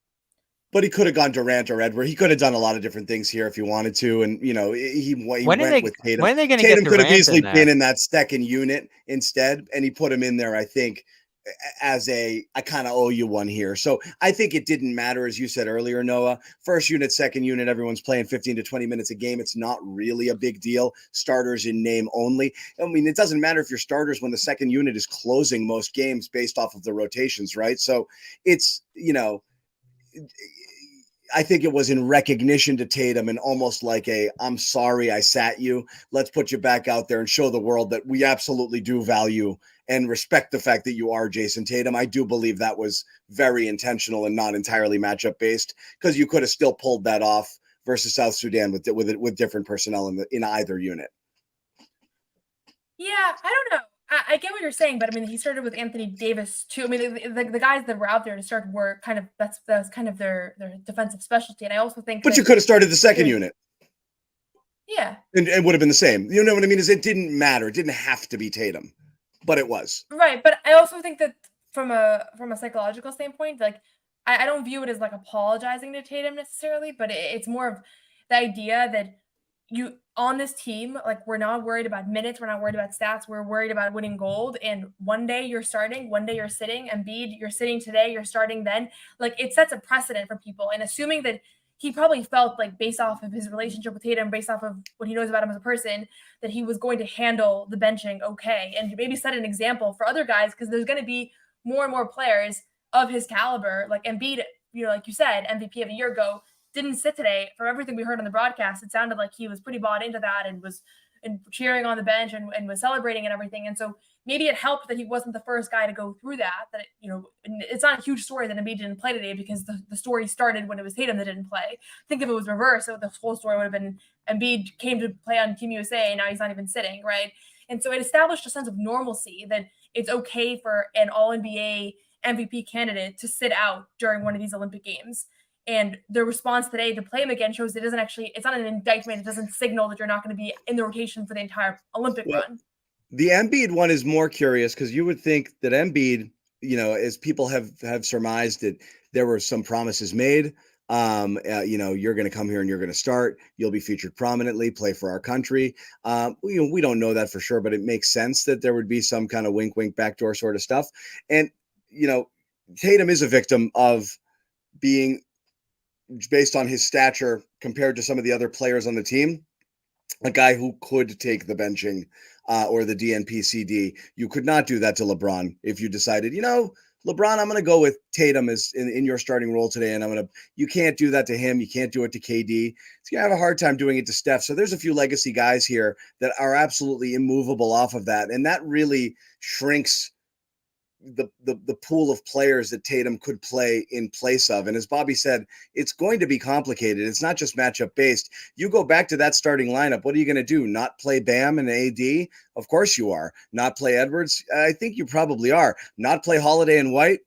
But he could have gone Durant or Edward. He could have done a lot of different things here if he wanted to. And, he went with Tatum. When are they going to Tatum get could have Durant easily in been in that second unit instead. And he put him in there, I think, as I kind of owe you one here. So I think it didn't matter, as you said earlier, Noah. First unit, second unit, everyone's playing 15 to 20 minutes a game. It's not really a big deal. Starters in name only. I mean, it doesn't matter if you're starters when the second unit is closing most games based off of the rotations, right? So it's, I think it was in recognition to Tatum and almost like I'm sorry I sat you. Let's put you back out there and show the world that we absolutely do value and respect the fact that you are Jason Tatum. I do believe that was very intentional and not entirely matchup based, because you could have still pulled that off versus South Sudan with different personnel in either unit. Yeah, I don't know. I get what you're saying, but I mean, he started with Anthony Davis too. I mean, the guys that were out there to start were kind of that was kind of their defensive specialty. And I also think, but you could have started the second unit. Yeah, and it would have been the same. You know what I mean? Is it didn't matter. It didn't have to be Tatum, but it was right. But I also think that from a psychological standpoint, like I don't view it as like apologizing to Tatum necessarily, but it's more of the idea that you on this team, like, we're not worried about minutes, we're not worried about stats, we're worried about winning gold. And one day you're starting, one day you're sitting. Embiid, you're sitting today, you're starting then. Like, it sets a precedent for people. And assuming that he probably felt like, based off of his relationship with Tatum, based off of what he knows about him as a person, that he was going to handle the benching okay, and maybe set an example for other guys, because there's going to be more and more players of his caliber. Like Embiid, like you said, MVP of a year ago, didn't sit today. From everything we heard on the broadcast, it sounded like he was pretty bought into that and was and cheering on the bench and was celebrating and everything. And so maybe it helped that he wasn't the first guy to go through that. That it's not a huge story that Embiid didn't play today, because the story started when it was Tatum that didn't play. I think if it was reversed, the whole story would have been Embiid came to play on Team USA and now he's not even sitting, right? And so it established a sense of normalcy that it's okay for an All-NBA MVP candidate to sit out during one of these Olympic Games. And the response today to play him again shows it's not an indictment. It doesn't signal that you're not going to be in the rotation for the entire Olympic run. The Embiid one is more curious, because you would think that Embiid, as people have surmised, that there were some promises made. You're going to come here and you're going to start. You'll be featured prominently, play for our country. We don't know that for sure, but it makes sense that there would be some kind of wink, wink, backdoor sort of stuff. And, Tatum is a victim of being, based on his stature compared to some of the other players on the team, a guy who could take the benching or the DNP-CD. You could not do that to LeBron if you decided, LeBron, I'm going to go with Tatum as in your starting role today, and you can't do that to him. You can't do it to KD. He's going to have a hard time doing it to Steph. So there's a few legacy guys here that are absolutely immovable off of that, and that really shrinks the pool of players that Tatum could play in place of. And as Bobby said, it's going to be complicated. It's not just matchup based. You go back to that starting lineup. What are you going to do? Not play Bam and AD? Of course you are. Not play Edwards? I think you probably are. Not play Holiday and White?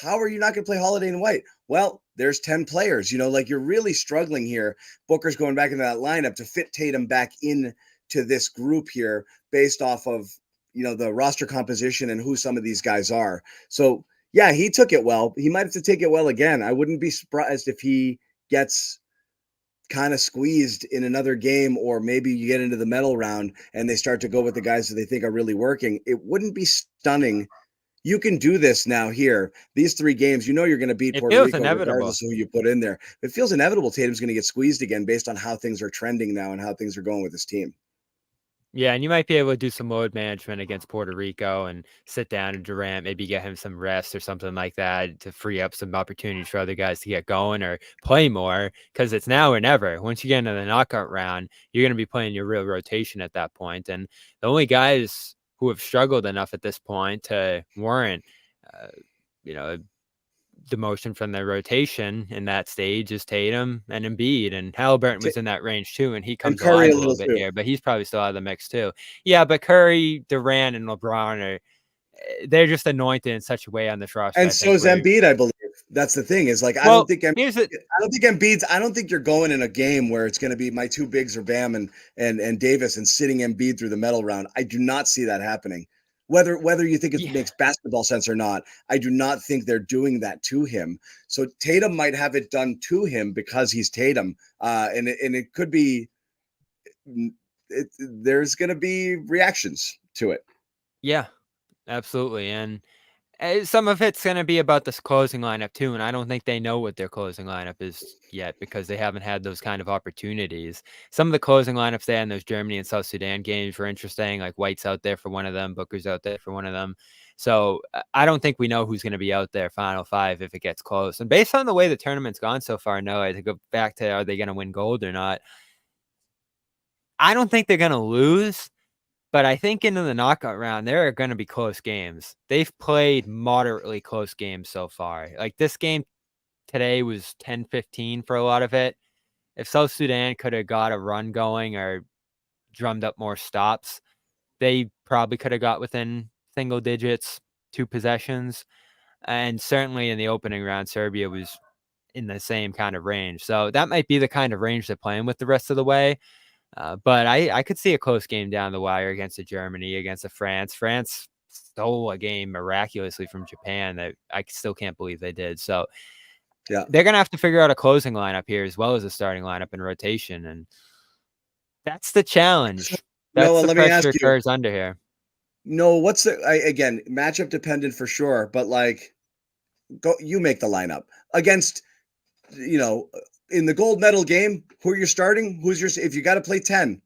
How are you not going to play Holiday and White? Well, there's 10 players, you're really struggling here. Booker's going back into that lineup to fit Tatum back into this group here based off of, the roster composition and who some of these guys are. So yeah, he took it well. He might have to take it well again. I wouldn't be surprised if he gets kind of squeezed in another game, or maybe you get into the medal round and they start to go with the guys that they think are really working. It wouldn't be stunning. You can do this now here. These 3 games, you're going to beat Puerto Rico regardless of who you put in there. It feels inevitable Tatum's going to get squeezed again based on how things are trending now and how things are going with his team. Yeah, and you might be able to do some load management against Puerto Rico and sit down and Durant, maybe get him some rest or something like that to free up some opportunities for other guys to get going or play more, because it's now or never. Once you get into the knockout round, you're going to be playing your real rotation at that point. And the only guys who have struggled enough at this point to warrant, demotion from their rotation in that stage is Tatum and Embiid, and Halliburton was in that range too, and he comes alive a little bit here, but he's probably still out of the mix too. Yeah, but Curry, Durant, and LeBron they're just anointed in such a way on this roster. And so is Embiid, I believe. That's the thing is, I don't think Embiid's. I don't think you're going in a game where it's going to be my 2 bigs are Bam and Davis and sitting Embiid through the medal round. I do not see that happening. Whether you think it makes basketball sense or not, I do not think they're doing that to him. So Tatum might have it done to him because he's Tatum, and it could be. There's going to be reactions to it. Yeah, absolutely, and some of it's going to be about this closing lineup too, and I don't think they know what their closing lineup is yet because they haven't had those kind of opportunities. Some of the closing lineups they had in those Germany and South Sudan games were interesting, like White's out there for one of them, Booker's out there for one of them. So I don't think we know who's going to be out there Final 5 if it gets close. And based on the way the tournament's gone so far, Noah, to go back to are they going to win gold or not, I don't think they're going to lose. But I think into the knockout round, there are going to be close games. They've played moderately close games so far. Like this game today was 10-15 for a lot of it. If South Sudan could have got a run going or drummed up more stops, they probably could have got within single digits, 2 possessions. And certainly in the opening round, Serbia was in the same kind of range. So that might be the kind of range they're playing with the rest of the way. But I could see a close game down the wire against a Germany, against a France. France stole a game miraculously from Japan that I still can't believe they did. So yeah, they're going to have to figure out a closing lineup here as well as a starting lineup in rotation. And that's the challenge. That's Noah, the let me ask pressure you, Kerr's under here. No, again, matchup dependent for sure, but you make the lineup against, in the gold medal game, who you're starting, if you got to play 10,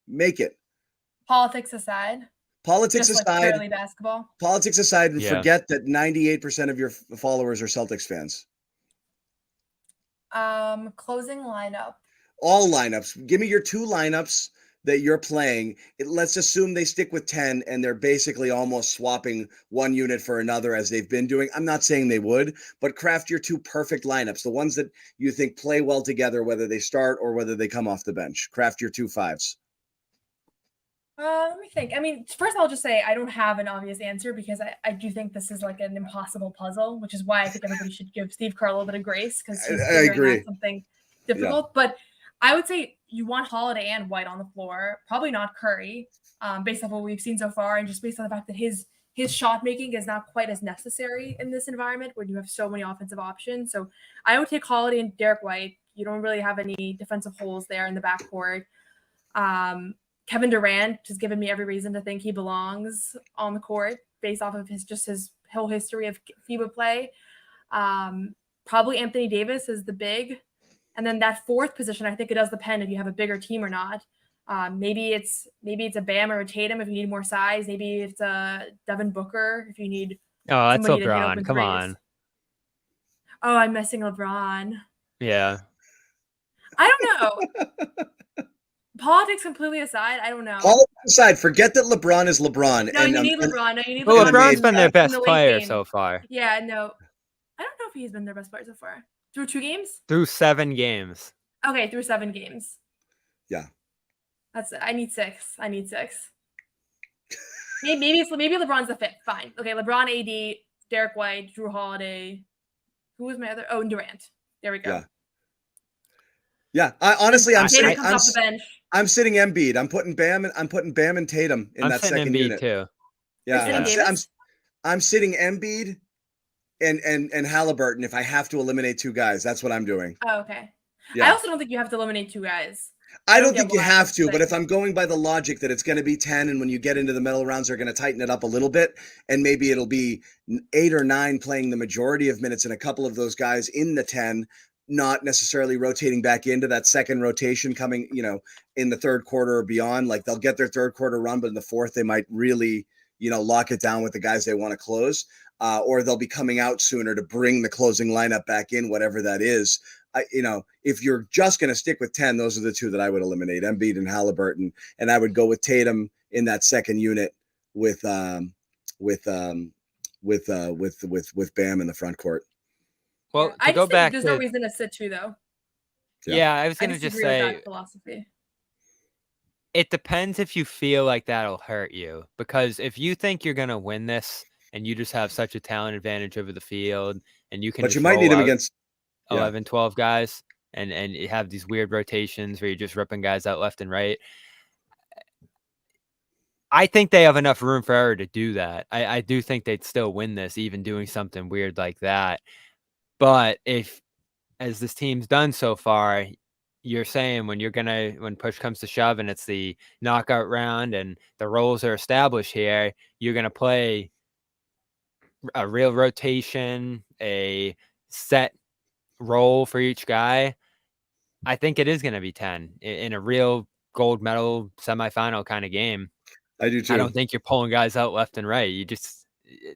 make it. Politics aside. Politics just aside. Like purely basketball. Politics aside, and forget that 98% of your followers are Celtics fans. Closing lineup. All lineups. Give me your 2 lineups that you're playing, let's assume they stick with 10 and they're basically almost swapping one unit for another as they've been doing. I'm not saying they would, but craft your 2 perfect lineups, the ones that you think play well together, whether they start or whether they come off the bench. Craft your 2 5s. Let me think. I mean, first I'll just say I don't have an obvious answer because I do think this is like an impossible puzzle, which is why I think everybody should give Steve Kerr a little bit of grace because he's figuring out something difficult. Yeah. But I would say you want Holiday and White on the floor, probably not Curry, based on what we've seen so far, and just based on the fact that his shot making is not quite as necessary in this environment where you have so many offensive options. So I would take Holiday and Derek White. You don't really have any defensive holes there in the backcourt. Kevin Durant has given me every reason to think he belongs on the court based off of his whole history of FIBA play. Probably Anthony Davis is the big. And then that 4th position, I think it does depend if you have a bigger team or not. Maybe it's a Bam or a Tatum if you need more size. Maybe it's a Devin Booker if you need. Oh, that's LeBron. Come on. Oh, I'm missing LeBron. Yeah. I don't know. Politics completely aside, I don't know. Politics aside, forget that LeBron is LeBron. No, you need LeBron. No, you need well, LeBron. LeBron's been their best player so far. Yeah, no. I don't know if he's been their best player so far. Through 2 games? Through 7 games. Okay, through 7 games. Yeah. I need 6. maybe LeBron's the 5th. Fine. Okay, LeBron, AD, Derek White, Drew Holiday. Who was my other? Oh, and Durant. There we go. Yeah. Yeah, I'm sitting. Comes off the bench. I'm sitting Embiid. I'm putting Bam and Tatum in that second Embiid unit too. Yeah, I'm sitting Embiid and Halliburton if I have to eliminate 2 guys. That's what I'm doing. Oh, okay. Yeah. I also don't think you have to eliminate 2 guys. I don't think you have to, but if I'm going by the logic that it's going to be 10, and when you get into the middle rounds, they're going to tighten it up a little bit, and maybe it'll be 8 or 9 playing the majority of minutes and a couple of those guys in the 10, not necessarily rotating back into that second rotation coming, in the 3rd quarter or beyond. Like they'll get their 3rd quarter run, but in the 4th, they might really, lock it down with the guys they want to close, or they'll be coming out sooner to bring the closing lineup back in, whatever that is. If you're just going to stick with 10, those are the 2 that I would eliminate, Embiid and Halliburton. And I would go with Tatum in that second unit with Bam in the front court. Well, I just think there's no reason to sit 2 though. Yeah, I was going to just say that philosophy. It depends if you feel like that'll hurt you, because if you think you're going to win this and you just have such a talent advantage over the field and you can, but you might need him against 11, 12 guys and you have these weird rotations where you're just ripping guys out left and right. I think they have enough room for error to do that. I do think they'd still win this, even doing something weird like that. But as this team's done so far, you're saying when push comes to shove and it's the knockout round and the roles are established here, you're going to play a real rotation, a set role for each guy. I think it is going to be 10 in a real gold medal semifinal kind of game. I do too. I don't think you're pulling guys out left and right. You just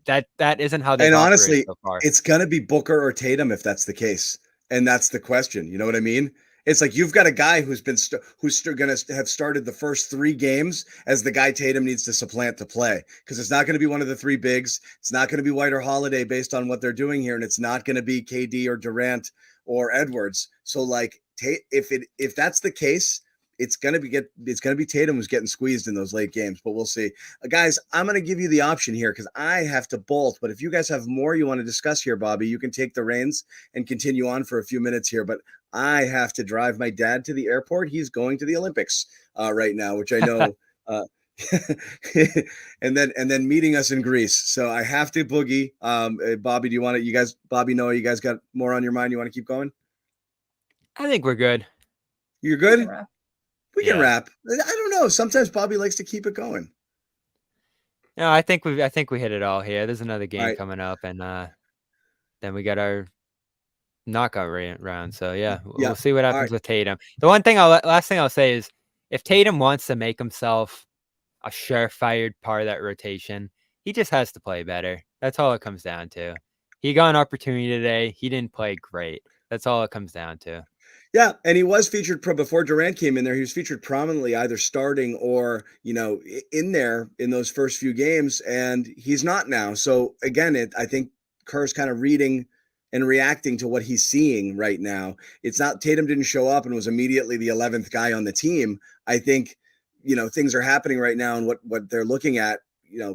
that isn't how they. And honestly, so far. It's going to be Booker or Tatum if that's the case, and that's the question. You know what I mean? It's like you've got a guy who's going to have started the first 3 games as the guy Tatum needs to supplant to play, because it's not going to be one of the 3 bigs. It's not going to be White or Holiday based on what they're doing here, and it's not going to be KD or Durant or Edwards. So like, if that's the case, it's going to be Tatum who's getting squeezed in those late games, but we'll see. Guys, I'm going to give you the option here because I have to bolt, but if you guys have more you want to discuss here, Bobby, you can take the reins and continue on for a few minutes here, but I have to drive my dad to the airport. He's going to the Olympics right now, which I know, and then meeting us in Greece. So I have to boogie. Bobby, Bobby, Noah, you guys got more on your mind? You want to keep going? I think we're good. You're good? We can wrap. I don't know. Sometimes Bobby likes to keep it going. No, I think we hit it all here. There's another game coming up, and then we got our knockout round. So we'll see what happens with Tatum. The last thing I'll say is, if Tatum wants to make himself a surefire part of that rotation, he just has to play better. That's all it comes down to. He got an opportunity today. He didn't play great. That's all it comes down to. Yeah, and he was featured before Durant came in there. He was featured prominently, either starting or in there in those first few games, and he's not now. So again, I think Kerr's kind of reading and reacting to what he's seeing right now. It's not Tatum didn't show up and was immediately the 11th guy on the team. I think things are happening right now, and what they're looking at,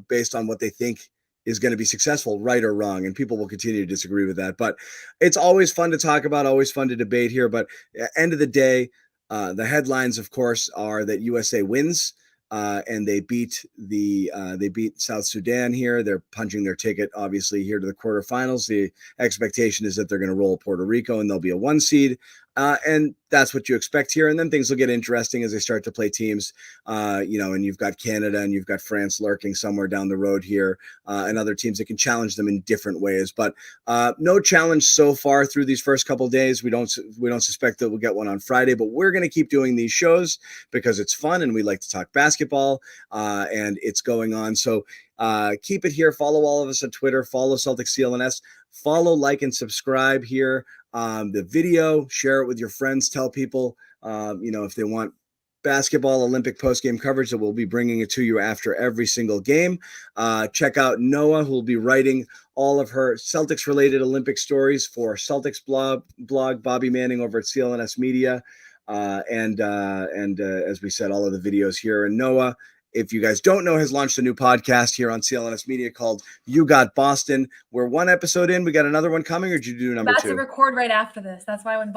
based on what they think is going to be successful, right or wrong. And people will continue to disagree with that. But it's always fun to talk about, always fun to debate here. But at the end of the day, the headlines, of course, are that USA wins. And they beat South Sudan here. They're punching their ticket, obviously, here to the quarterfinals. The expectation is that they're going to roll Puerto Rico and they'll be a 1 seed. And that's what you expect here. And then things will get interesting as they start to play teams, and you've got Canada and you've got France lurking somewhere down the road here, and other teams that can challenge them in different ways. But no challenge so far through these first couple of days. We don't suspect that we'll get one on Friday, but we're going to keep doing these shows because it's fun and we like to talk basketball, and it's going on. So keep it here. Follow all of us on Twitter. Follow Celtics CLNS. Follow, like, and subscribe here. The video, share it with your friends. Tell people, if they want basketball Olympic post-game coverage, that we'll be bringing it to you after every single game. Check out Noa, who will be writing all of her Celtics-related Olympic stories for Celtics blog, Bobby Manning over at CLNS Media. And as we said, all of the videos here. And Noa, if you guys don't know, has launched a new podcast here on CLNS Media called You Got Boston. We're 1 episode in. We got another one coming, or did you do number 2? That's to record right after this. That's why when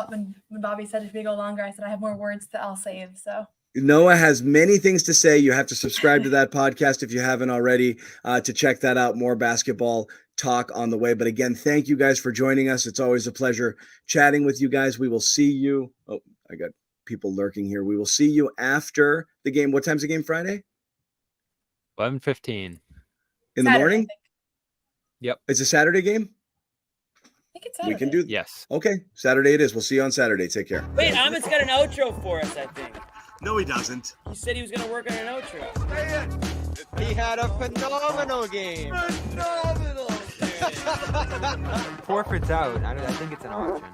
Bobby said if we go longer, I said I have more words that I'll save. So Noa has many things to say. You have to subscribe to that podcast if you haven't already, to check that out. More basketball talk on the way. But again, thank you guys for joining us. It's always a pleasure chatting with you guys. We will see you. Oh, I got people lurking here. We will see you after the game. What time's the game Friday? 11:15 in the morning. Yep. It's a Saturday game. I think it's Saturday. We can do. Yes. Okay, Saturday it is. We'll see you on Saturday. Take care. Wait, Amit's got an outro for us, I think. No, he doesn't. He said he was going to work on an outro. He had a phenomenal game. Phenomenal. Forfeit's out. I think it's an option.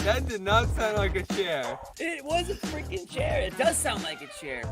That did not sound like a chair. It was a freaking chair. It does sound like a chair.